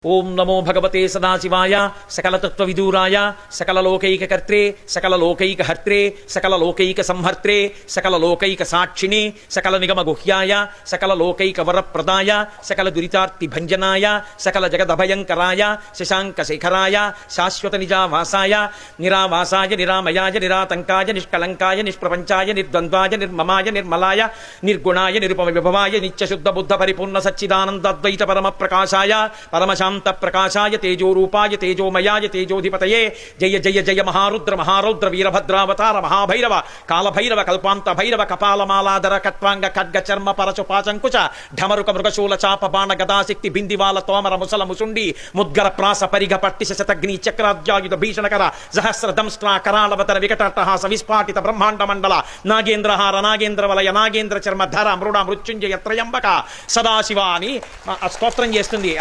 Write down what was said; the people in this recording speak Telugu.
ఓం నమో భగవతే సదాశివాయ సకలతత్వవిదూరాయ సకలలోకైకకర్త్రే సకలలోకైకహర్త్రే సకలలోకైక సంహర్త్రే సకలలోకైక సాక్షిణే సకల నిగమ గుహ్యాయ సకలలోకైకవరప్రదాయ సకల దురితార్తిభంజనాయ సకల జగదభయంకరాయ శశాంకశేఖరాయ శాశ్వత నిజావాసాయ నిరావాసాయ నిరామయాయ నిరాతంకాయ నిష్కలంకాయ నిష్ప్రపంచాయ నిర్ద్వంద్వాయ నిర్మమాయ నిర్మలాయ నిర్గుణాయ నిరుపమ విభవాయ నిత్యశుద్ధ బుద్ధ పరిపూర్ణ సచ్చిదానందద్వైత పరమ ప్రకాశాయ పరమశాంత ప్రకాశాయ తేజోరూపాయ తేజోమయాయ తేజోధిపతయే జయ జయ జయ మహారుద్ర మహారౌద్ర వీరభద్రావతార మహాభైరవ కాలభైరవ కల్పాంత భైరవ కపాలమాలాధర కట్వాంగ ఖడ్గ చర్మ పరశుపాచంకుశ ఢమరుక మృగశూల చాప బాణ గదాశక్తి బిందివాల తోమర ముసల ముసుండి ముద్గర ప్రాస పరిఘ పట్టిశ శతగ్ని చక్రాద్యాయుధ భీషణకర సహస్ర దంష్ట్రా కరాళవతర వికటట్టహాస విస్ఫాటిత బ్రహ్మాండ మండల నాగేంద్రహార నాగేంద్ర వలయ నాగేంద్ర చర్మ ధర మృడ మృత్యుంజయ త్రయంబక సదాశివ అని స్తోత్రం చేస్తుంది.